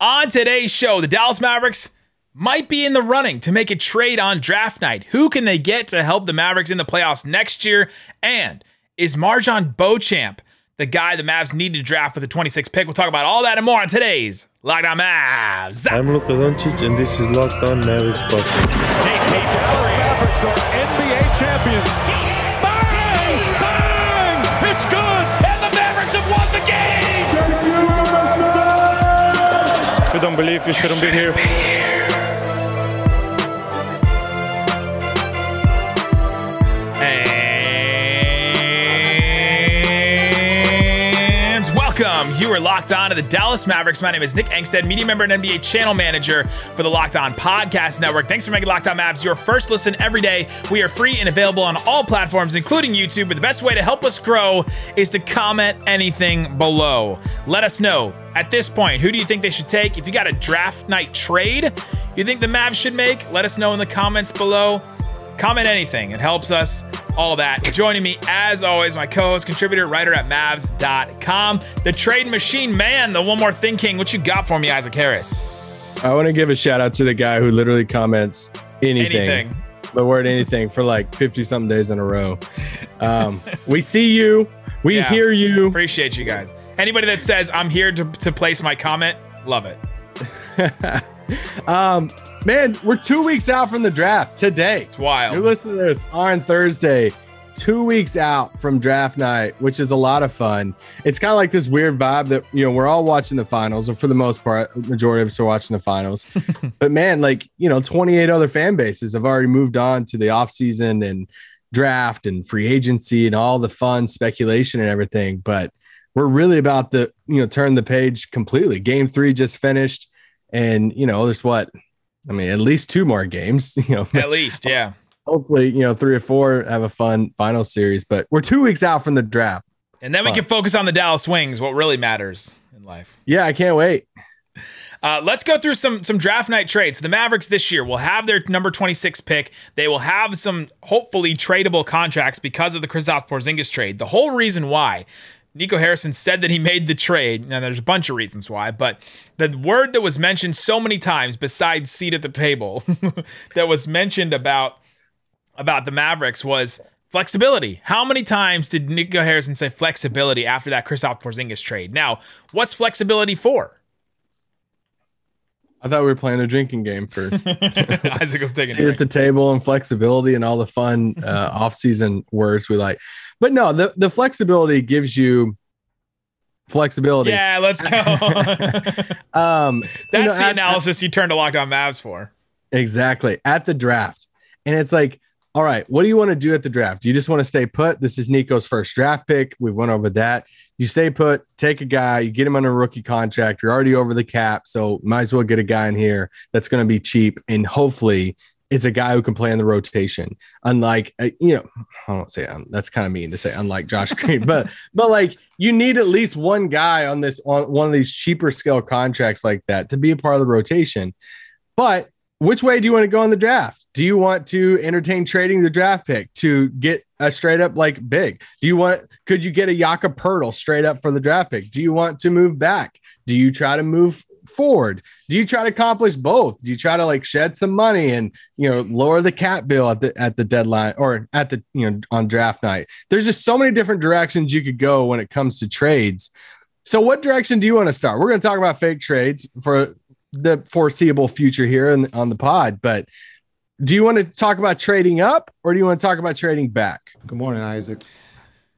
On today's show, the Dallas Mavericks might be in the running to make a trade on draft night. Who can they get to help the Mavericks in the playoffs next year? And is Marjon Beauchamp the guy the Mavs need to draft with the 26th pick? We'll talk about all that and more on today's Locked On Mavs. I'm Luka Doncic, and this is Locked On Mavericks podcast. Hey, Dallas Mavericks are NBA champions. Bang! Bang! It's good! And the Mavericks have won the game! If you don't believe, you shouldn't be here. Welcome. You are locked on to the Dallas Mavericks. My name is Nick Angstadt, media member and NBA channel manager for the Locked On Podcast Network. Thanks for making Locked On Mavs your first listen every day. We are free and available on all platforms, including YouTube. But the best way to help us grow is to comment anything below. Let us know at this point, who do you think they should take? If you got a draft night trade you think the Mavs should make, let us know in the comments below. Comment anything. It helps us. All that. Joining me, as always, my co-host, contributor, writer at Mavs.com, the trade machine man, the one more thing king. What you got for me, Isaac Harris? I want to give a shout out to the guy who literally comments anything. The word anything for like 50-something days in a row. We see you. We hear you. Appreciate you guys. Anybody that says, I'm here to place my comment, love it. Man, we're 2 weeks out from the draft today. It's wild. You listen to this on Thursday, 2 weeks out from draft night, which is a lot of fun. It's kind of like this weird vibe that, we're all watching the finals, or for the most part, majority of us are watching the finals. But man, 28 other fan bases have already moved on to the offseason and draft and free agency and all the fun speculation and everything. But we're really about to, turn the page completely. Game 3 just finished. And, there's at least 2 more games, At least, yeah. Hopefully, 3 or 4 have a fun final series, but we're 2 weeks out from the draft. And then we can focus on the Dallas Wings, what really matters in life. Yeah, I can't wait. Let's go through some draft night trades. The Mavericks this year will have their number 26 pick. They will have some hopefully tradable contracts because of the Kristaps Porzingis trade. The whole reason why Nico Harrison said that he made the trade. Now, there's a bunch of reasons why, but the word that was mentioned so many times besides seat at the table that was mentioned about the Mavericks was flexibility. How many times did Nico Harrison say flexibility after that Kristaps Porzingis trade? Now, what's flexibility for? I thought we were playing a drinking game for Isaac was taking seat at the table and flexibility and all the fun off-season words we like. But no, the flexibility gives you flexibility. Yeah, let's go. That's the analysis you turn to Locked On Mavs for. Exactly. At the draft. And it's like, all right, what do you want to do at the draft? Do you just want to stay put? This is Nico's first draft pick. We've went over that. You stay put, take a guy, you get him on a rookie contract. You're already over the cap, so might as well get a guy in here that's going to be cheap, and hopefully it's a guy who can play in the rotation. Unlike, I don't say that's kind of mean to say unlike Josh Green, but you need at least one guy on one of these cheaper scale contracts like that to be a part of the rotation. But which way do you want to go in the draft? Do you want to entertain trading the draft pick to get a straight up big? Could you get a Jakob Poeltl straight up for the draft pick? Do you want to move back? Do you try to move forward? Do you try to accomplish both? Do you try to shed some money and, lower the cap bill at the deadline or on draft night? There's just so many different directions you could go when it comes to trades. So what direction do you want to start? We're going to talk about fake trades for the foreseeable future here on the pod, but do you want to talk about trading up or do you want to talk about trading back? Good morning, Isaac.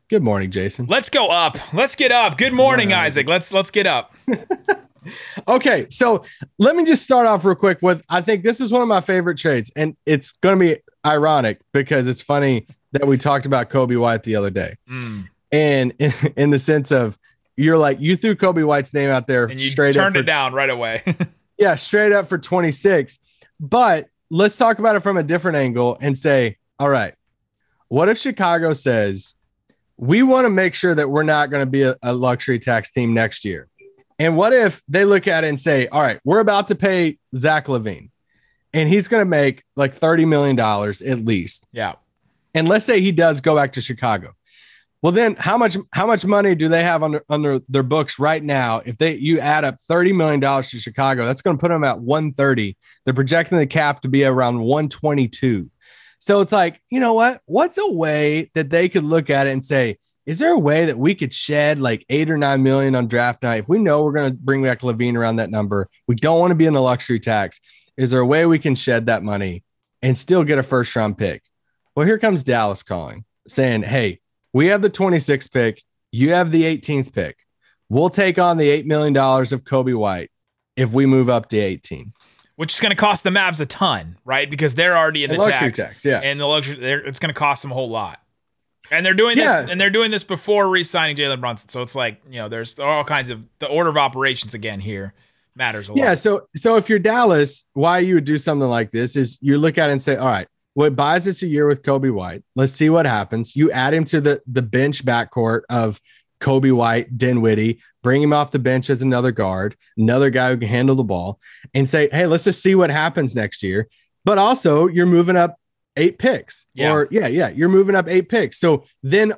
Good morning, Jason. Let's go up. Let's get up. Good morning, Isaac. Let's get up. Okay, so let me just start off real quick with, I think this is one of my favorite trades, and it's going to be ironic because it's funny that we talked about Coby White the other day. And in the sense of, you threw Coby White's name out there and you straight up. Turned it down right away. Yeah, straight up for 26. But let's talk about it from a different angle and say, all right, what if Chicago says, we want to make sure that we're not going to be a luxury tax team next year? And what if they look at it and say, all right, we're about to pay Zach LaVine and he's going to make $30 million at least. Yeah. And let's say he does go back to Chicago. Well, then how much money do they have under their books right now? If you add up $30 million to Chicago, that's going to put them at 130. They're projecting the cap to be around 122. So it's like, you know what? What's a way that they could look at it and say, is there a way that we could shed like $8 or $9 million on draft night? If we know we're going to bring back Levine around that number, we don't want to be in the luxury tax. Is there a way we can shed that money and still get a first round pick? Well, here comes Dallas calling, saying, hey, we have the 26th pick. You have the 18th pick. We'll take on the $8 million of Coby White if we move up to 18. Which is going to cost the Mavs a ton, right? Because they're already in the luxury tax, yeah. And the luxury, it's going to cost them a whole lot. And they're doing this, and they're doing this before re-signing Jalen Brunson. So it's like, there's all kinds of the order of operations again here matters a lot. Yeah. So if you're Dallas, why you would do something like this is you look at it and say, all right, well, it buys us a year with Coby White. Let's see what happens. You add him to the bench backcourt of Coby White, Dinwiddie, bring him off the bench as another guard, another guy who can handle the ball, and say, hey, let's just see what happens next year. But also, you're moving up 8 picks. You're moving up 8 picks. So then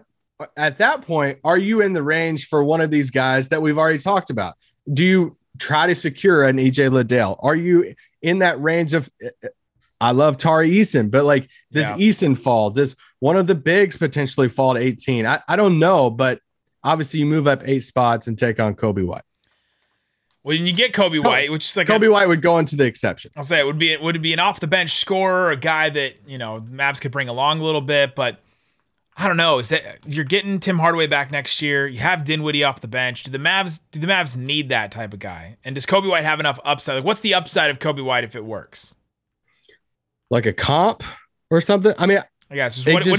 at that point, are you in the range for one of these guys that we've already talked about? Do you try to secure an EJ Liddell? Are you in that range of, I love Tari Eason, but like, does Eason fall? Does one of the bigs potentially fall to 18? I don't know, but obviously you move up 8 spots and take on Coby White. Well, you get Coby White, which is like Coby White would go into the exception. I'll say would it be an off the bench scorer, a guy that the Mavs could bring along a little bit, but I don't know. Is that you're getting Tim Hardaway back next year? You have Dinwiddie off the bench. Do the Mavs need that type of guy? And does Coby White have enough upside? Like, what's the upside of Coby White if it works? Like a comp or something? I mean, I guess what do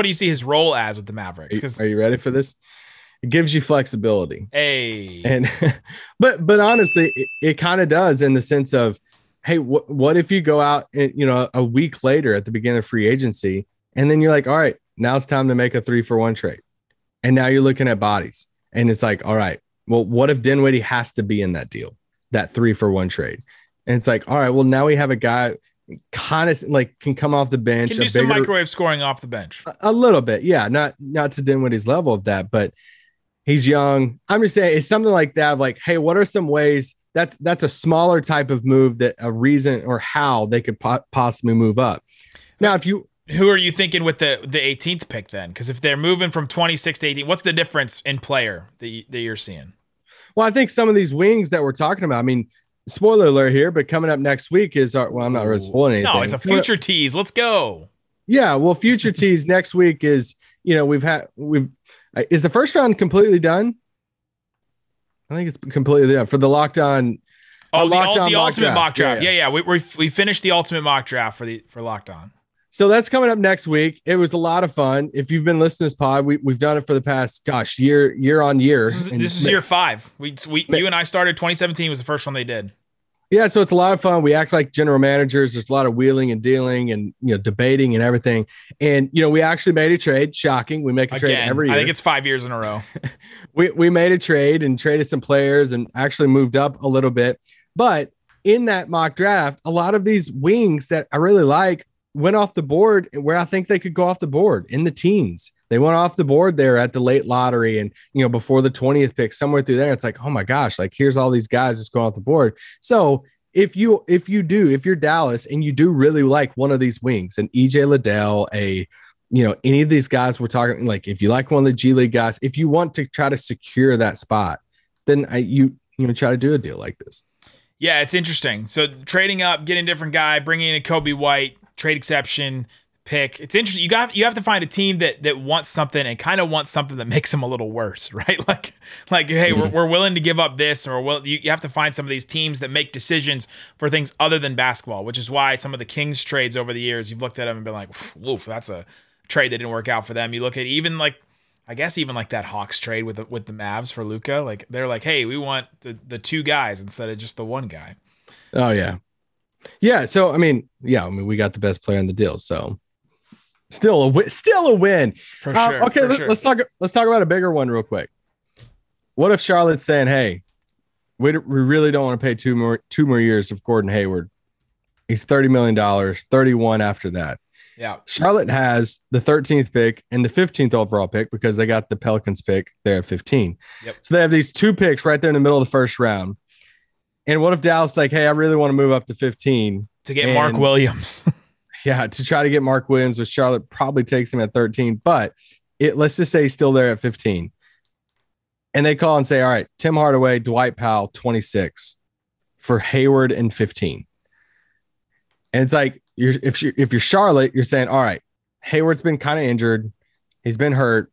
you see his role as with the Mavericks? Are you ready for this? It gives you flexibility. Hey, and but honestly, it kind of does in the sense of, hey, what if you go out and a week later at the beginning of free agency, and then you're like, all right, now it's time to make a 3-for-1 trade, and now you're looking at bodies, and it's like, all right, well, what if Dinwiddie has to be in that deal, that 3-for-1 trade, and it's like, all right, well, now we have a guy kind of like can come off the bench, can do some microwave scoring off the bench, a little bit, yeah, not to Dinwiddie's level of that, but. He's young. I'm just saying it's something like that. Of like, hey, what are some ways that's a smaller type of move that a reason or how they could possibly move up. Now, who are you thinking with the 18th pick then? Because if they're moving from 26 to 18, what's the difference in player that you're seeing? Well, I think some of these wings that we're talking about, I mean, spoiler alert here, but coming up next week is I'm not really spoiling anything. No, it's a future tease. Let's go. Yeah. Well, future tease next week is, is the first round completely done? I think it's completely done for the Locked On. Oh, the ultimate mock draft. Yeah. We finished the ultimate mock draft for Locked On. So that's coming up next week. It was a lot of fun. If you've been listening to this pod, we've done it for the past, year on year. This is year 5. You and I started 2017 was the first one they did. Yeah, so it's a lot of fun. We act like general managers. There's a lot of wheeling and dealing and debating and everything. And we actually made a trade. Shocking. We make a trade every year. I think it's 5 years in a row. we made a trade and traded some players and actually moved up a little bit. But in that mock draft, a lot of these wings that I really like went off the board where I think they could go off the board in the teens. They went off the board there at the late lottery and, before the 20th pick, somewhere through there. It's like, oh my gosh, like here's all these guys just going off the board. So if you're Dallas and you do really like one of these wings, an EJ Liddell, any of these guys we're talking, like if you like one of the G League guys, if you want to try to secure that spot, then you try to do a deal like this. Yeah, it's interesting. So trading up, getting a different guy, bringing in a Coby White, trade exception, pick. It's interesting. You have to find a team that wants something and kind of wants something that makes them a little worse, right? Like hey, we're willing to give up this, or you have to find some of these teams that make decisions for things other than basketball, which is why some of the Kings trades over the years, you've looked at them and been like, woof, that's a trade that didn't work out for them. You look at even like that Hawks trade with the Mavs for Luka, like they're like, hey, we want the 2 guys instead of just the 1 guy. Oh yeah. Yeah. So, we got the best player in the deal. So still a win. For sure. Okay. Let's talk about a bigger one real quick. What if Charlotte's saying, hey, we really don't want to pay two more years of Gordon Hayward. He's $30 million, 31 after that. Yeah. Charlotte has the 13th pick and the 15th overall pick because they got the Pelicans pick there at 15. Yep. So they have these 2 picks right there in the middle of the first round. And what if Dallas like, hey, I really want to move up to 15 to get Mark Williams? Yeah, to try to get Mark Williams, which Charlotte probably takes him at 13. But let's just say he's still there at 15. And they call and say, all right, Tim Hardaway, Dwight Powell, 26 for Hayward and 15. And it's like, if you're Charlotte, you're saying, all right, Hayward's been kind of injured. He's been hurt.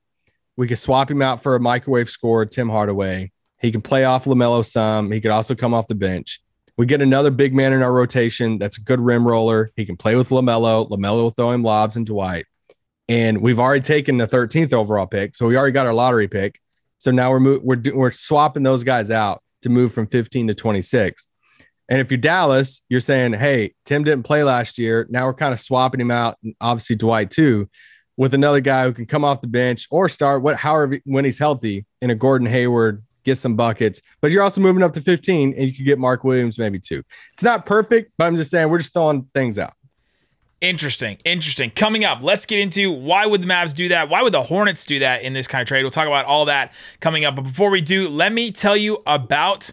We could swap him out for a microwave scorer, Tim Hardaway. He can play off LaMelo some. He could also come off the bench. We get another big man in our rotation that's a good rim roller. He can play with LaMelo. LaMelo will throw him lobs and Dwight. And we've already taken the 13th overall pick, so we already got our lottery pick. So now we're swapping those guys out to move from 15 to 26. And if you're Dallas, you're saying, hey, Tim didn't play last year. Now we're kind of swapping him out, and obviously Dwight too, with another guy who can come off the bench or start however when he's healthy in a Gordon Hayward, get some buckets. But you're also moving up to 15, and you could get Mark Williams maybe too. It's not perfect, but I'm just saying we're just throwing things out. Interesting. Coming up, let's get into why would the Mavs do that? Why would the Hornets do that in this kind of trade? We'll talk about all that coming up. But before we do, let me tell you about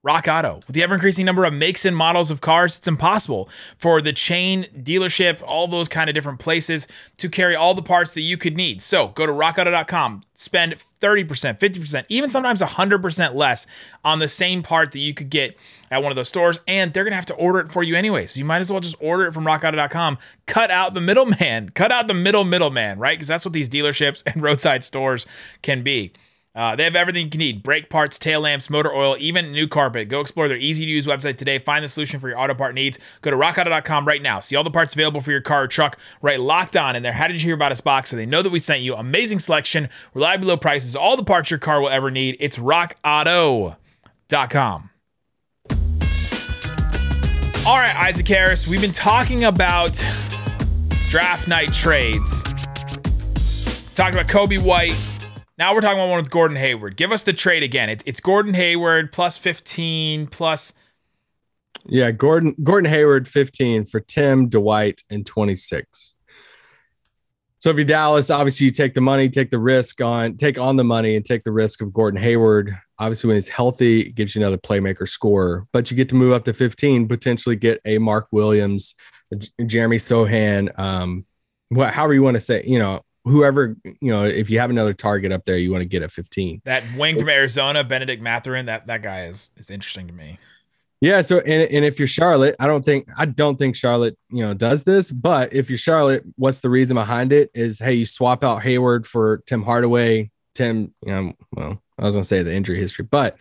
Rock Auto. With the ever-increasing number of makes and models of cars, it's impossible for the chain dealership, all those kind of different places to carry all the parts that you could need. So go to rockauto.com, spend 30%, 50%, even sometimes 100% less on the same part that you could get at one of those stores, and they're going to have to order it for you anyway. So you might as well just order it from rockauto.com. Cut out the middleman. Cut out the middleman, right? Because that's what these dealerships and roadside stores can be. They have everything you can need: brake parts, tail lamps, motor oil, even new carpet. Go explore their easy-to-use website today. Find the solution for your auto part needs. Go to rockauto.com right now. See all the parts available for your car or truck. Right, Locked On in there. How did you hear about us box? So they know that we sent you. Amazing selection, reliably low prices, all the parts your car will ever need. It's rockauto.com. All right, Isaac Harris, we've been talking about draft night trades. Talked about Coby White. Now we're talking about one with Gordon Hayward. Give us the trade again. It's Gordon Hayward plus 15 plus. Yeah, Gordon Hayward 15 for Tim, Dwight, and 26. So if you're Dallas, obviously you take the money, take on the money and take the risk of Gordon Hayward. Obviously when he's healthy, it gives you another playmaker scorer, but you get to move up to 15, potentially get a Mark Williams, Jeremy Sohan, however you want to say, whoever, if you have another target up there, you want to get at 15. That wing from Arizona, Benedict Mathurin, that guy is interesting to me. Yeah. So, and if you're Charlotte, I don't think Charlotte, does this, but if you're Charlotte, what's the reason behind it is, hey, you swap out Hayward for Tim Hardaway. Tim, well, I was going to say the injury history, but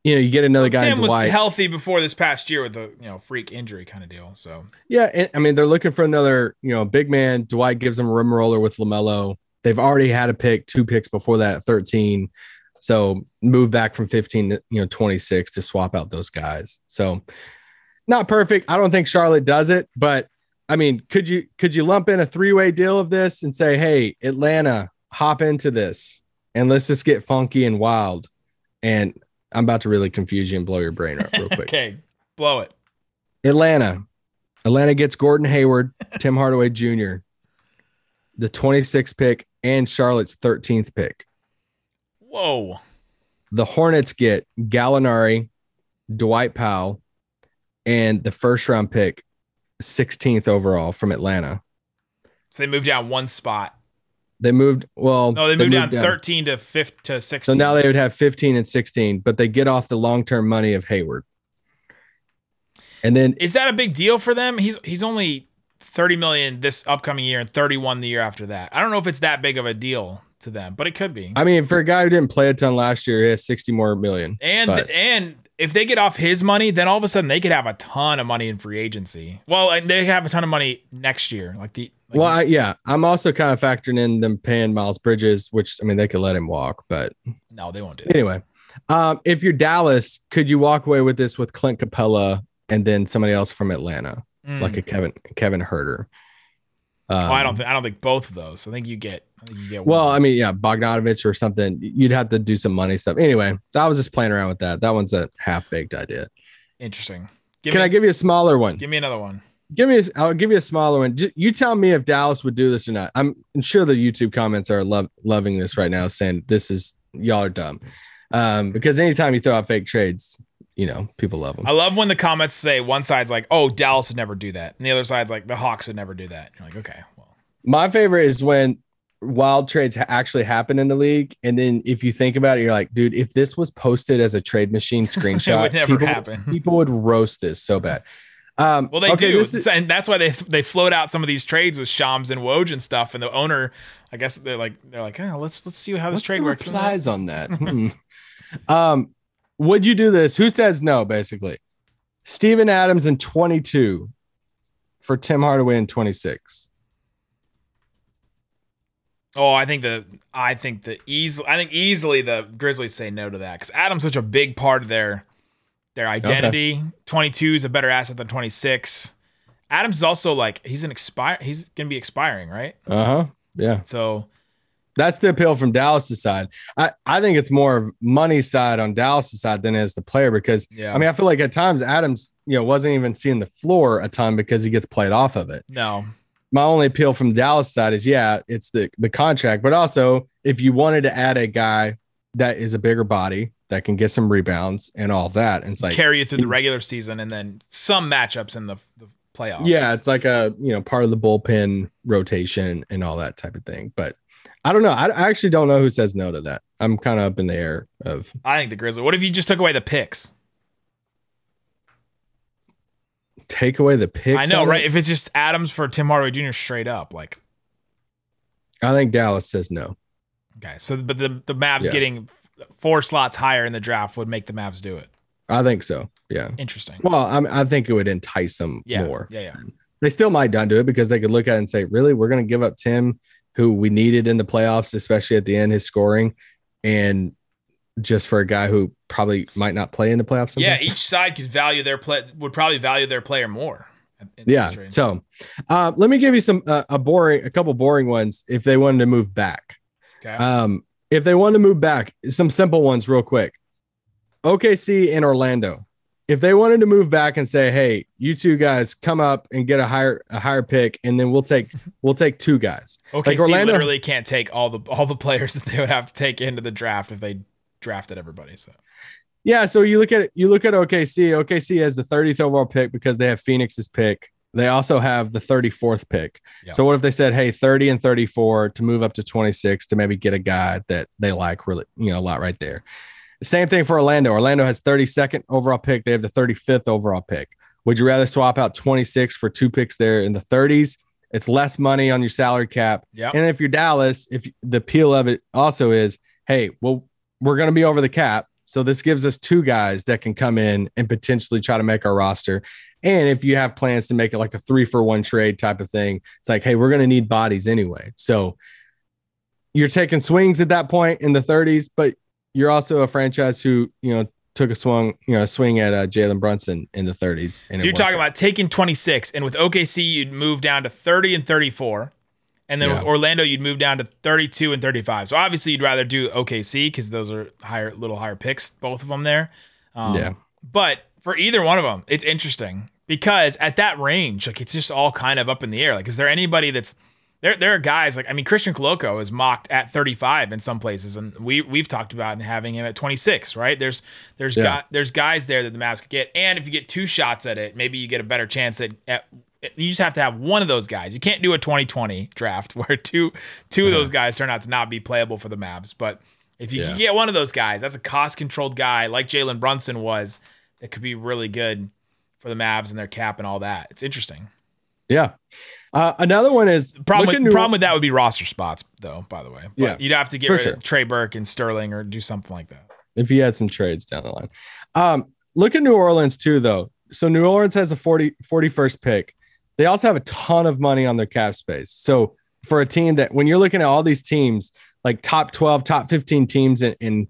you get another guy. Tim was healthy before this past year with the freak injury kind of deal. So yeah, and, I mean they're looking for another big man. Dwight gives them a rim roller with LaMelo. They've already had two picks before that at 13. So move back from 15 to 26 to swap out those guys. So not perfect. I don't think Charlotte does it, but I mean, could you lump in a 3-way deal of this and say, hey, Atlanta, hop into this and let's just get funky and wild. And I'm about to really confuse you and blow your brain up real quick. Okay, blow it. Atlanta gets Gordon Hayward, Tim Hardaway Jr., the 26th pick, and Charlotte's 13th pick. Whoa. The Hornets get Gallinari, Dwight Powell, and the first-round pick, 16th overall from Atlanta. So they moved down one spot. They moved down 13 to 16. So now they would have 15 and 16, but they get off the long-term money of Hayward. And then is that a big deal for them? He's only $30 million this upcoming year and 31 the year after that. I don't know if it's that big of a deal to them, but it could be. I mean, for a guy who didn't play a ton last year, he has 60 more million. And if they get off his money, then all of a sudden they could have a ton of money in free agency. Well, they have a ton of money next year. I'm also kind of factoring in them paying Miles Bridges, which, I mean, they could let him walk, but no, they won't do that. Anyway, if you're Dallas, could you walk away with this with Clint Capella and then somebody else from Atlanta, like a Kevin Huerter? I don't think both of those. I think you get one. Well, I mean, yeah, Bogdanovich or something. You'd have to do some money stuff. Anyway, I was just playing around with that. That one's a half-baked idea. Interesting. Can I give you a smaller one? Give me another one. I'll give you a smaller one. You tell me if Dallas would do this or not. I'm sure the YouTube comments are loving this right now, saying y'all are dumb. Because anytime you throw out fake trades, people love them. I love when the comments say one side's like, "Oh, Dallas would never do that," and the other side's like, "The Hawks would never do that." You're like, okay, well. My favorite is when wild trades actually happen in the league, and then if you think about it, you're like, dude, if this was posted as a trade machine screenshot, it would never happen. People would roast this so bad. Well, they do, and that's why they float out some of these trades with Shams and Woj and stuff. And the owner, I guess they're like, oh, let's see how this trade works. Replies on that. Would you do this? Who says no? Basically, Steven Adams in 22 for Tim Hardaway in 26. Oh, I think easily the Grizzlies say no to that because Adams is such a big part of their identity. Okay. 22 is a better asset than 26. Adams is also like he's gonna be expiring, right? Yeah. So that's the appeal from Dallas' side. I think it's more of money side on Dallas' side than it is the player because I feel like at times Adams, wasn't even seeing the floor a ton because he gets played off of it. No. My only appeal from Dallas' side is it's the contract, but also if you wanted to add a guy that is a bigger body that can get some rebounds and all that, and it's like carry you through the regular season and then some matchups in the playoffs. Yeah, it's like a part of the bullpen rotation and all that type of thing. But I don't know. I actually don't know who says no to that. I'm kind of up in the air of. I think the Grizzlies. What if you just took away the picks? Take away the picks. I know, right? If it's just Adams for Tim Hardaway Jr. straight up, like. I think Dallas says no. Okay, so but the Mavs getting 4 slots higher in the draft would make the Mavs do it. I think so. Yeah. Interesting. Well, I think it would entice them more. Yeah. They still might not do it because they could look at it and say, really, we're going to give up Tim, who we needed in the playoffs, especially at the end, his scoring, and just for a guy who probably might not play in the playoffs. Sometime. Yeah, each side could would probably value their player more. Yeah. So let me give you a couple boring ones if they wanted to move back. Okay. If they wanted to move back, some simple ones real quick. OKC and Orlando. If they wanted to move back and say, hey, you two guys come up and get a higher pick, and then we'll take 2 guys. OKC like Orlando literally can't take all the players that they would have to take into the draft if they drafted everybody. So yeah, so you look at OKC. OKC has the 30th overall pick because they have Phoenix's pick. They also have the 34th pick. Yep. So what if they said, hey, 30 and 34 to move up to 26 to maybe get a guy that they like really, a lot right there. The same thing for Orlando. Orlando has 32nd overall pick. They have the 35th overall pick. Would you rather swap out 26 for 2 picks there in the 30s? It's less money on your salary cap. Yep. And if you're Dallas, if the appeal of it also is, hey, well, we're going to be over the cap. So this gives us 2 guys that can come in and potentially try to make our roster. And if you have plans to make it like a 3-for-1 trade type of thing, it's like, hey, we're going to need bodies anyway. So you're taking swings at that point in the 30s, but you're also a franchise who, took a swing at Jalen Brunson in the 30s. So you're talking about taking 26, and with OKC, you'd move down to 30 and 34. And then with Orlando, you'd move down to 32 and 35. So obviously, you'd rather do OKC because those are little higher picks, both of them there. But for either one of them, it's interesting because at that range, like it's just all kind of up in the air. Like, is there anybody that's there are guys like, Christian Coloco is mocked at 35 in some places, and we've talked about having him at 26, right? There's guys there that the Mavs could get, and if you get 2 shots at it, maybe you get a better chance at you just have to have one of those guys. You can't do a 2020 draft where two of those guys turn out to not be playable for the Mavs. But if you can get one of those guys, that's a cost-controlled guy like Jalen Brunson was that could be really good for the Mavs and their cap and all that. It's interesting. Yeah. Another one is problem with that would be roster spots, though, by the way. But you'd have to get rid of Trey Burke and Sterling or do something like that. If you had some trades down the line. Look at New Orleans, too, though. So New Orleans has a 41st pick. They also have a ton of money on their cap space. So for a team that when you're looking at all these teams, like top 12, top 15 teams in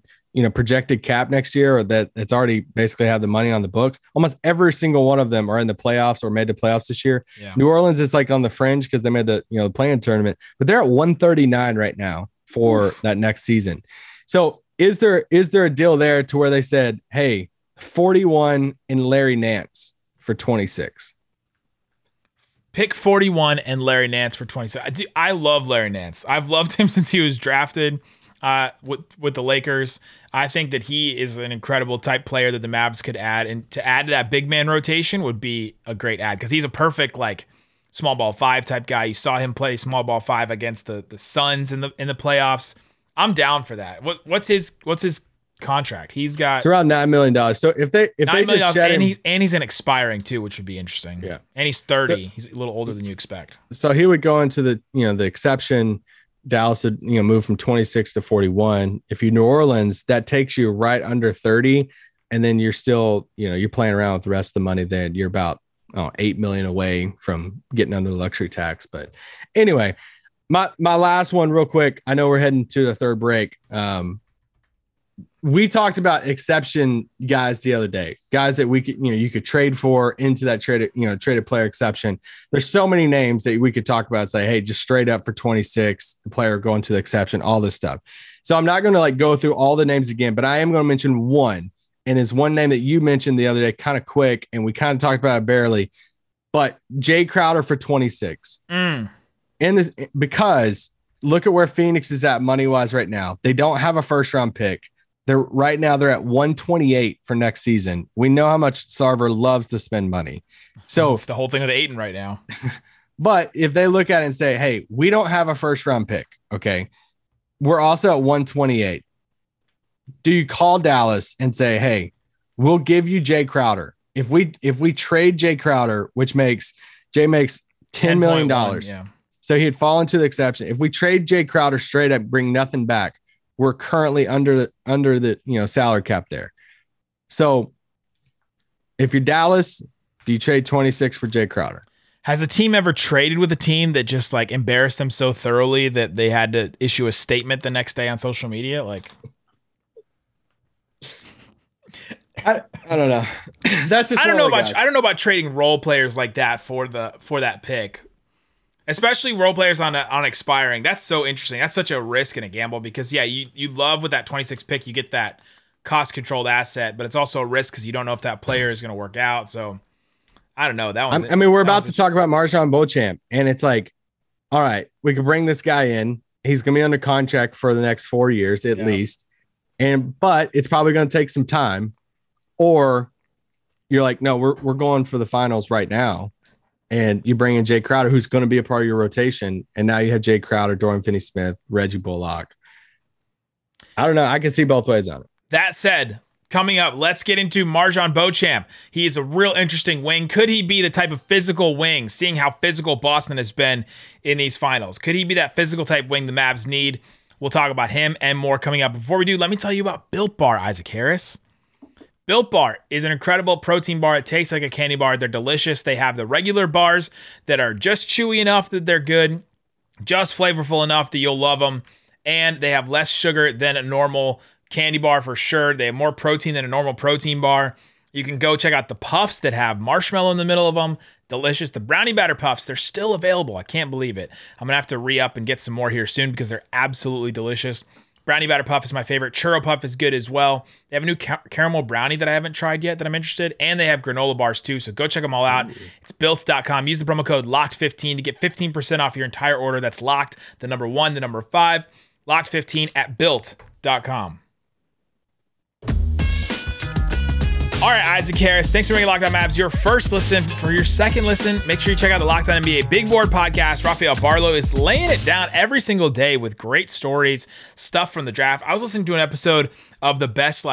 projected cap next year, or that's already basically have the money on the books, almost every single one of them are in the playoffs or made the playoffs this year. Yeah. New Orleans is like on the fringe because they made the play-in tournament, but they're at 139 right now for that next season. So is there a deal there to where they said, hey, 41 and Larry Nance for 26? Pick 41 and Larry Nance for 26. I love Larry Nance. I've loved him since he was drafted with the Lakers. I think that he is an incredible type player that the Mavs could add. And to add to that big man rotation would be a great add because he's a perfect like small ball 5 type guy. You saw him play small ball 5 against the Suns in the playoffs. I'm down for that. What's his contract? He's got it's around $9 million. So if they just shed him, and he's an expiring too, which would be interesting. Yeah, and he's 30. So, he's a little older than you expect. So he would go into the exception. Dallas would move from 26 to 41. If you New Orleans, that takes you right under 30, and then you're still you're playing around with the rest of the money. Then you're about $8 million away from getting under the luxury tax. But anyway, my last one real quick. I know we're heading to the third break. We talked about exception guys the other day, guys that we could, you could trade for into that traded player exception. There's so many names that we could talk about and say, hey, just straight up for 26, the player going to the exception, all this stuff. So I'm not going to go through all the names again, but I am going to mention one, and it's one name that you mentioned the other day, kind of quick, and we kind of talked about it barely, but Jay Crowder for 26. And this, because look at where Phoenix is at money-wise right now. They don't have a first-round pick. Right now they're at 128 for next season. We know how much Sarver loves to spend money. So it's the whole thing with Ayton right now. But if they look at it and say, hey, we don't have a first round pick. Okay. We're also at 128. Do you call Dallas and say, hey, we'll give you Jay Crowder. If we trade Jay Crowder, which makes $10 million. Yeah. So he'd fall into the exception. If we trade Jay Crowder straight up, bring nothing back, we're currently under the salary cap there. So if you're Dallas, do you trade 26 for Jay Crowder? Has a team ever traded with a team that just embarrassed them so thoroughly that they had to issue a statement the next day on social media? I don't know. That's just I don't know about trading role players like that for that pick. Especially role players on expiring. That's so interesting. That's such a risk and a gamble because, yeah, you love with that 26 pick, you get that cost-controlled asset, but it's also a risk because you don't know if that player is going to work out. So, I don't know. We're about to talk about Marjon Beauchamp, and it's all right, we could bring this guy in. He's going to be under contract for the next 4 years at least, but it's probably going to take some time. Or you're like, no, we're going for the finals right now. And you bring in Jay Crowder, who's going to be a part of your rotation. And now you have Jay Crowder, Dorian Finney-Smith, Reggie Bullock. I don't know. I can see both ways on it. That said, coming up, let's get into Marjon Beauchamp. He is a real interesting wing. Could he be the type of physical wing, seeing how physical Boston has been in these finals? Could he be that physical type wing the Mavs need? We'll talk about him and more coming up. Before we do, let me tell you about Built Bar, Isaac Harris. Built Bar is an incredible protein bar. It tastes like a candy bar. They're delicious. They have the regular bars that are just chewy enough that they're good, just flavorful enough that you'll love them, and they have less sugar than a normal candy bar for sure. They have more protein than a normal protein bar. You can go check out the puffs that have marshmallow in the middle of them. Delicious. The brownie batter puffs, they're still available. I can't believe it. I'm going to have to re-up and get some more here soon because they're absolutely delicious. Brownie batter puff is my favorite. Churro puff is good as well. They have a new caramel brownie that I haven't tried yet that I'm interested. And they have granola bars too. So go check them all out. It's built.com. Use the promo code LOCKED15 to get 15% off your entire order. That's locked, the number 1, the number 5, locked15 at built.com. All right, Isaac Harris, thanks for making Locked On Mavs your first listen. For your second listen, make sure you check out the Locked On NBA Big Board podcast. Rafael Barlow is laying it down every single day with great stories, stuff from the draft. I was listening to an episode of the best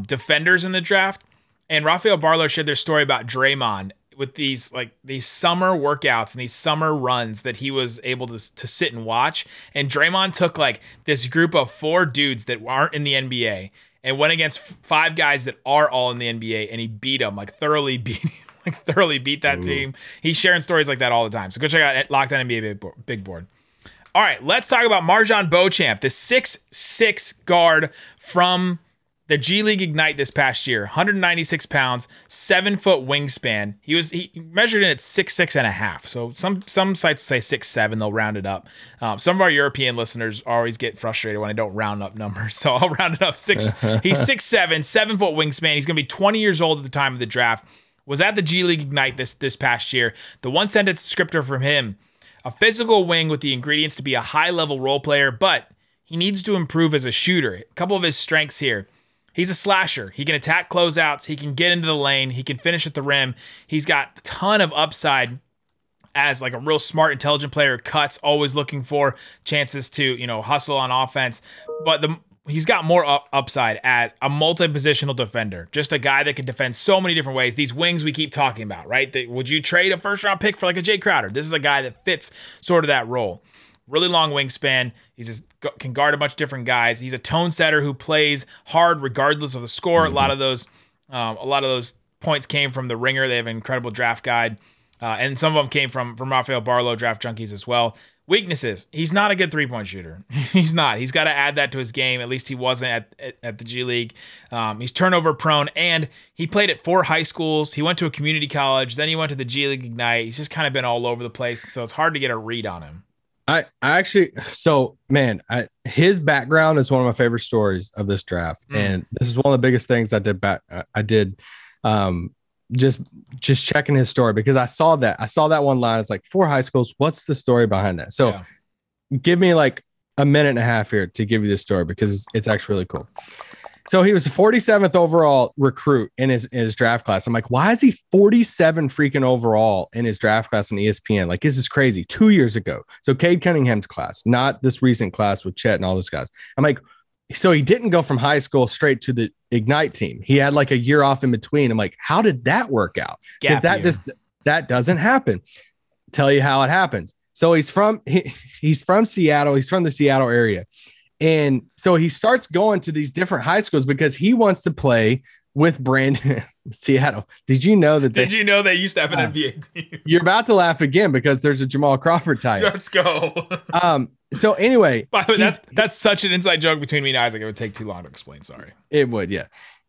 defenders in the draft, and Rafael Barlow shared their story about Draymond with these summer workouts and these summer runs that he was able to sit and watch. And Draymond took this group of 4 dudes that aren't in the NBA and went against 5 guys that are all in the NBA, and he beat them, thoroughly beat that team. He's sharing stories like that all the time. So go check out Locked On NBA Big Board. All right, let's talk about Marjon Beauchamp, the 6'6" guard from the G League Ignite this past year. 196 pounds, 7-foot wingspan. He measured in at 6'6" and a half. So some sites say 6'7". They'll round it up. Some of our European listeners always get frustrated when I don't round up numbers. So I'll round it up. He's 6'7", 7-foot wingspan. He's going to be 20 years old at the time of the draft, was at the G League Ignite this past year. The one sentence descriptor from him: a physical wing with the ingredients to be a high-level role player, but he needs to improve as a shooter. A couple of his strengths here: he's a slasher. He can attack closeouts. He can get into the lane. He can finish at the rim. He's got a ton of upside as like a real smart, intelligent player. Cuts, always looking for chances to, hustle on offense. But he's got more upside as a multi-positional defender. Just a guy that can defend so many different ways. These wings we keep talking about, right? Would you trade a first-round pick for like a Jay Crowder? This is a guy that fits sort of that role. Really long wingspan. Can guard a bunch of different guys. He's a tone setter who plays hard regardless of the score. A lot of those points came from the Ringer. They have an incredible draft guide. And some of them came from Rafael Barlow, Draft Junkies as well. Weaknesses: he's not a good three-point shooter. He's not. He's got to add that to his game. At least he wasn't at the G League. He's turnover prone, and he played at 4 high schools. He went to a community college. Then he went to the G League Ignite. He's just kind of been all over the place, so it's hard to get a read on him. His background is one of my favorite stories of this draft. And this is one of the biggest things I did just checking his story, because I saw that one line. It's like 4 high schools. What's the story behind that? So give me like a minute and a half here to give you this story, because it's actually really cool. So he was the 47th overall recruit in his draft class. I'm like, why is he 47 freaking overall in his draft class on ESPN? Like, this is crazy. 2 years ago. So Cade Cunningham's class, not this recent class with Chet and all those guys. I'm like, so he didn't go from high school straight to the Ignite team. He had like a year off in between. I'm like, how did that work out? Because that doesn't happen. Tell you how it happens. So he's from Seattle. He's from the Seattle area. And so he starts going to these different high schools because he wants to play with Brandon. Seattle. Did you know that they used to have an NBA team? You're about to laugh again because there's a Jamal Crawford tie. Let's go. So anyway, by the way, that's such an inside joke between me and Isaac. It would take too long to explain. Sorry. It would, yeah.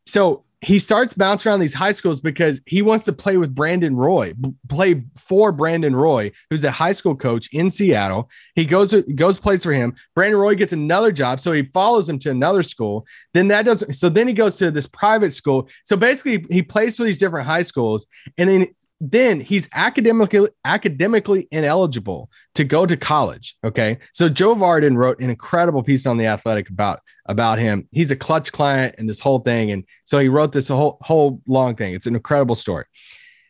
So he starts bouncing around these high schools because he wants to play with Brandon Roy, play for Brandon Roy, who's a high school coach in Seattle. He goes plays for him. Brandon Roy gets another job, so he follows him to another school. Then he goes to this private school. So basically, he plays for these different high schools, and then he's academically ineligible to go to college. Okay. So Joe Varden wrote an incredible piece on The Athletic about him. He's a Clutch client and this whole thing. And so he wrote this whole long thing. It's an incredible story.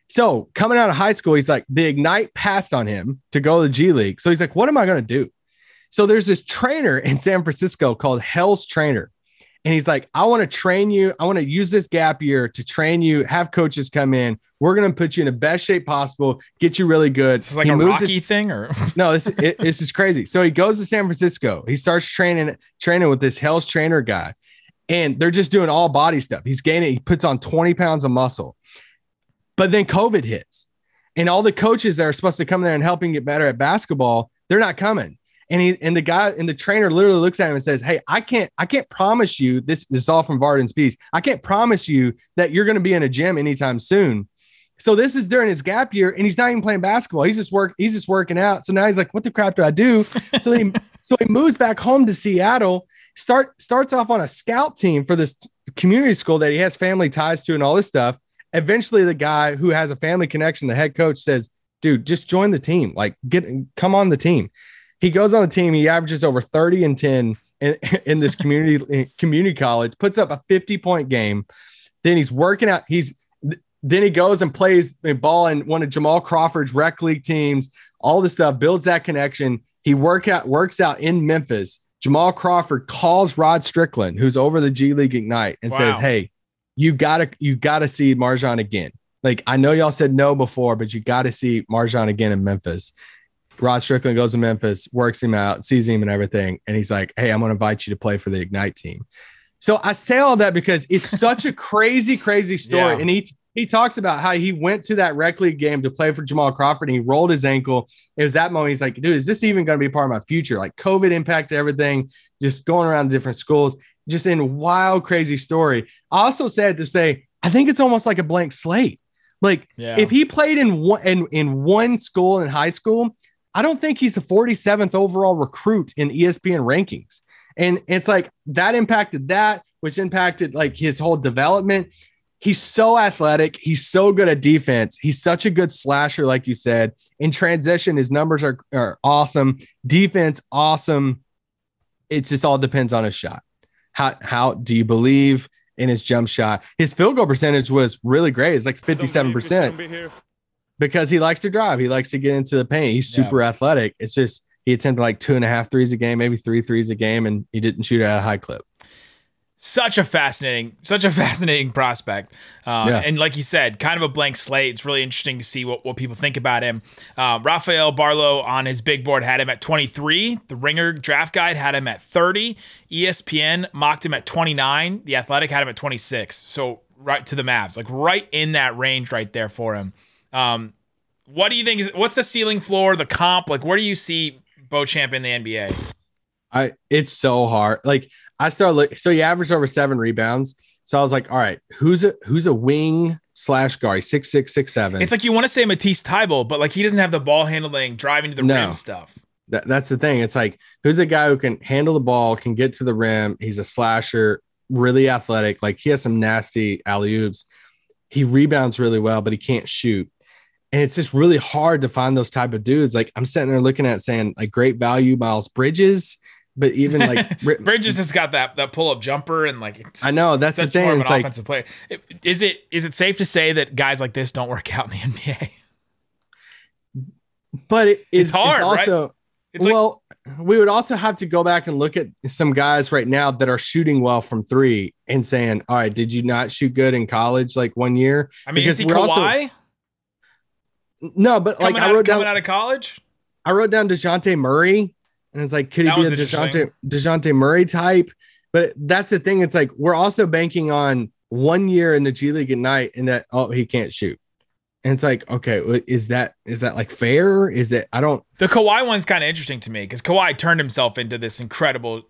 So coming out of high school, he's like, the Ignite passed on him to go to the G League. So he's like, what am I going to do? So there's this trainer in San Francisco called Hell's Trainer. And he's like, I want to train you. I want to use this gap year to train you, have coaches come in. We're going to put you in the best shape possible, get you really good. It's like a Rocky thing, or no, this is crazy. So he goes to San Francisco. He starts training with this Hell's Trainer guy, and they're just doing all body stuff. He puts on 20 pounds of muscle, but then COVID hits, and all the coaches that are supposed to come there and help him get better at basketball, they're not coming. And the trainer literally looks at him and says, hey, I can't promise you this is all from Varden's piece. I can't promise you that you're going to be in a gym anytime soon. So this is during his gap year, and he's not even playing basketball. He's just working out. So now he's like, what the crap do I do? So he moves back home to Seattle, starts off on a scout team for this community school that he has family ties to and all this stuff. Eventually the guy who has a family connection, the head coach, says, dude, just join the team. Like, come on the team. He goes on the team. He averages over 30 and 10 in this community college, puts up a 50-point game. Then he's working out. Then he goes and plays ball in one of Jamal Crawford's rec league teams, all this stuff, builds that connection. He works out in Memphis. Jamal Crawford calls Rod Strickland, who's over the G League Ignite, and says, hey, you gotta see Marjon again. Like, I know y'all said no before, but you got to see Marjon again in Memphis. Rod Strickland goes to Memphis, works him out, sees him and everything. And he's like, hey, I'm going to invite you to play for the Ignite team. So I say all that because it's such a crazy, crazy story. Yeah. And he talks about how he went to that rec league game to play for Jamal Crawford, and he rolled his ankle. It was that moment. He's like, dude, is this even going to be part of my future? Like, COVID impacted everything, just going around to different schools, just in wild, crazy story. I also said to say, I think it's almost like a blank slate. Like, if he played in one school in high school, I don't think he's the 47th overall recruit in ESPN rankings. And it's like that impacted that, which impacted like his whole development. He's so athletic. He's so good at defense. He's such a good slasher, like you said. In transition, his numbers are awesome. Defense, awesome. It just all depends on his shot. How do you believe in his jump shot? His field goal percentage was really great. It's like 57% because he likes to drive. He likes to get into the paint. He's super athletic. It's just he attempted like 2.5 threes a game, maybe 3 threes a game, and he didn't shoot at a high clip. Such a fascinating prospect. And like you said, kind of a blank slate. It's really interesting to see what people think about him. Rafael Barlow on his big board had him at 23. The Ringer draft guide had him at 30. ESPN mocked him at 29. The Athletic had him at 26. So right to the Mavs, like right in that range right there for him. What do you think what's the ceiling floor, the comp? Like where do you see Beauchamp in the NBA? It's so hard. Like I started looking, so he averaged over 7 rebounds. So I was like, all right, who's a wing / guard, 6'6", 6'7". It's like you want to say Matisse Thybulle, but like he doesn't have the ball handling, driving to the rim stuff. That's the thing. It's like, who's a guy who can handle the ball, can get to the rim. He's a slasher, really athletic. Like he has some nasty alley-oops. He rebounds really well, but he can't shoot. And it's just really hard to find those type of dudes. Like I'm sitting there looking at saying like great value, Miles Bridges. But even like Bridges has got that pull up jumper and like I know that's the thing. It's like offensive player. Is it safe to say that guys like this don't work out in the NBA? But it's hard. It's also right? It's well, we would also have to go back and look at some guys right now that are shooting well from 3 and saying, all right, did you not shoot good in college like 1 year? I mean, is he Kawhi? No, but coming out of college, I wrote down DeJounte Murray. And it's like, could he be a DeJounte Murray type? But that's the thing. It's like, we're also banking on 1 year in the G League at night and that, he can't shoot. And it's like, okay, is that like fair? Is it, the Kawhi one's kind of interesting to me because Kawhi turned himself into this incredible,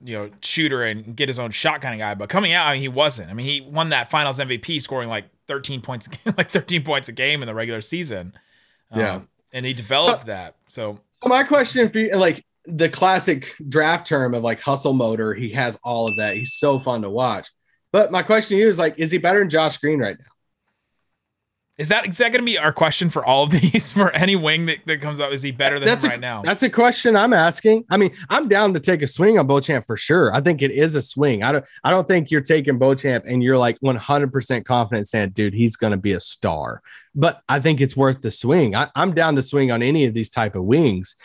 shooter and get his own shot kind of guy. But coming out, I mean, he wasn't. I mean, he won that finals MVP scoring like 13 points a game in the regular season. And he developed that. So my question for you, like, the classic draft term of like hustle motor, he has all of that. He's so fun to watch. But my question to you is like, is he better than Josh Green right now? Is that going to be our question for all of these? For any wing that comes up, is he better than him right now? That's a question I'm asking. I mean, I'm down to take a swing on Beauchamp for sure. I think it is a swing. I don't think you're taking Beauchamp and you're like 100% confident saying, dude, he's going to be a star. But I think it's worth the swing. I'm down to swing on any of these type of wings.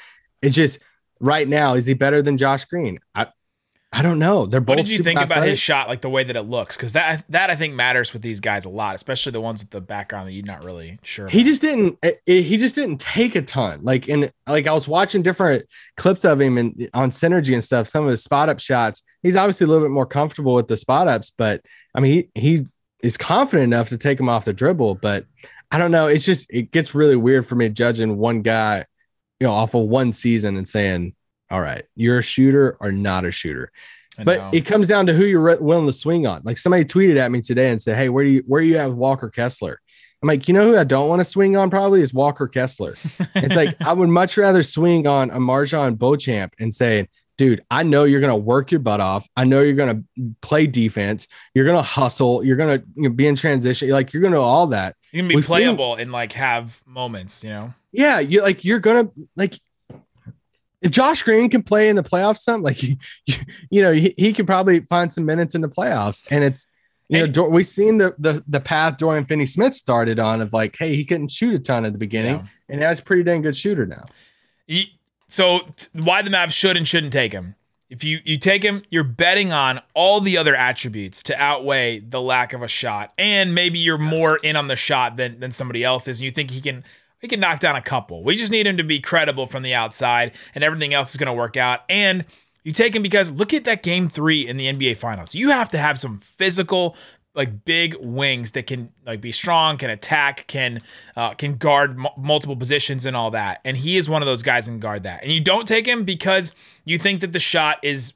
It's just right now, is he better than Josh Green? I don't know. They're both. What did you think about his shot, like the way that it looks? Because that I think matters with these guys a lot, especially the ones with the background that you're not really sure about. He just didn't take a ton. Like I was watching different clips of him and on Synergy and stuff. Some of his spot up shots. He's obviously a little bit more comfortable with the spot ups, but I mean he is confident enough to take him off the dribble. But I don't know. It gets really weird for me judging one guy, off of one season and saying, all right, you're a shooter or not a shooter. But it comes down to who you're willing to swing on. Like somebody tweeted at me today and said, hey, where are you at with Walker Kessler? I'm like, who I don't want to swing on probably is Walker Kessler. It's like, I would much rather swing on a Marjon Beauchamp and say, dude, I know you're going to work your butt off. I know you're going to play defense. You're going to hustle. You're going to be in transition. Like you're going to all that. You can be playable and like have moments, Yeah. You're going to like, if Josh Green can play in the playoffs, something like, he could probably find some minutes in the playoffs. And it's, we've seen the path Dorian Finney-Smith started on of like, hey, he couldn't shoot a ton at the beginning and now he's a pretty dang good shooter now. So why the Mavs should and shouldn't take him? If you take him, you're betting on all the other attributes to outweigh the lack of a shot. And maybe you're more in on the shot than somebody else is. And you think he can knock down a couple. We just need him to be credible from the outside and everything else is going to work out. And you take him because look at that game 3 in the NBA Finals. You have to have some physical, like big wings that can like be strong, can attack, can guard multiple positions and all that. And he is one of those guys that can guard that. And you don't take him because you think that the shot is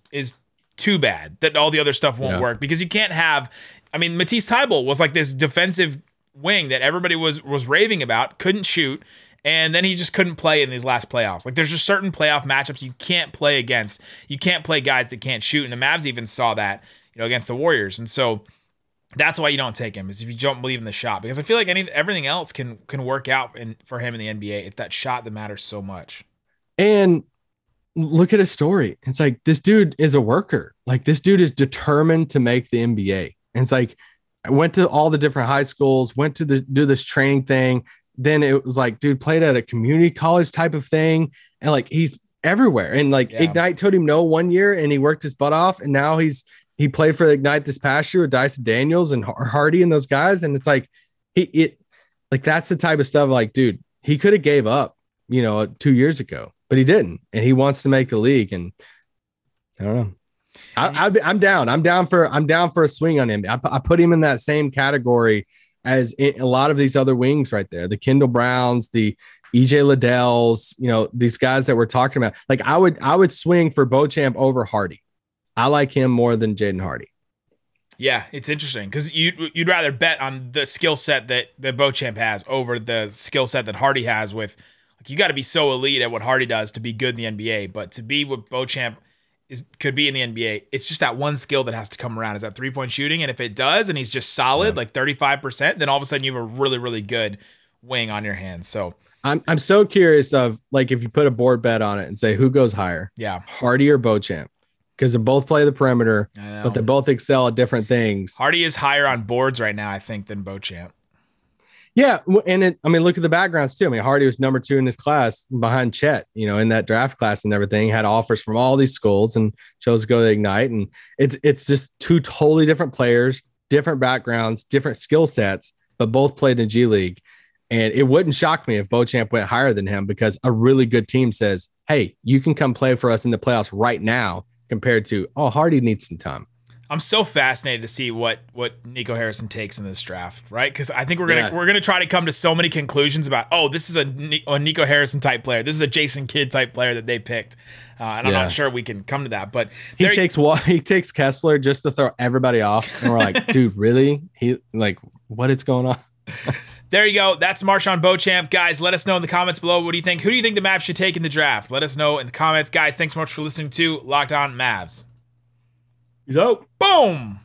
too bad, that all the other stuff won't work, because you can't have. I mean, Matisse Thybulle was like this defensive wing that everybody was raving about, couldn't shoot, and then he just couldn't play in these last playoffs. Like there's just certain playoff matchups you can't play against. You can't play guys that can't shoot, and the Mavs even saw that, against the Warriors. And so That's why you don't take him, is if you don't believe in the shot. Because I feel like everything else can work out for him in the NBA. It's that shot that matters so much. And look at his story. It's like, this dude is a worker. Like, this dude is determined to make the NBA. And it's like, I went to all the different high schools, went to do this training thing. Then it was like, dude played at a community college type of thing. And like, he's everywhere. And like, Ignite told him no 1 year and he worked his butt off. And now he played for Ignite this past year with Dyson Daniels and Hardy and those guys. And it's like, that's the type of stuff like, dude, he could have gave up, 2 years ago, but he didn't. And he wants to make the league. And I don't know. I'm down. I'm down for a swing on him. I put him in that same category as a lot of these other wings right there. The Kendall Browns, the EJ Liddells, these guys that we're talking about. Like, I would swing for Beauchamp over Hardy. I like him more than Jaden Hardy. Yeah, it's interesting because you'd rather bet on the skill set that Beauchamp has over the skill set that Hardy has. With, like, you got to be so elite at what Hardy does to be good in the NBA, but to be what Beauchamp could be in the NBA, it's just that one skill that has to come around, is that 3-point shooting. And if it does, and he's just solid, like 35%, then all of a sudden you have a really, really good wing on your hands. So I'm so curious of, like, if you put a board bet on it and say who goes higher, Hardy or Beauchamp, because they both play the perimeter, but they both excel at different things. Hardy is higher on boards right now, I think, than Beauchamp. Yeah, and look at the backgrounds too. Hardy was number 2 in his class behind Chet, in that draft class and everything. Had offers from all these schools and chose to go to Ignite. And it's just two totally different players, different backgrounds, different skill sets, but both played in G League. And it wouldn't shock me if Beauchamp went higher than him, because a really good team says, hey, you can come play for us in the playoffs right now, compared to, Hardy needs some time. I'm so fascinated to see what Nico Harrison takes in this draft, right? Because I think we're gonna try to come to so many conclusions about, this is a Nico Harrison type player, this is a Jason Kidd type player that they picked, and I'm not sure we can come to that. But he takes Kessler just to throw everybody off, and we're like, dude, really? What is going on? There you go. That's Marjon Beauchamp. Guys, let us know in the comments below. What do you think? Who do you think the Mavs should take in the draft? Let us know in the comments. Guys, thanks so much for listening to Locked On Mavs. He's out. Boom.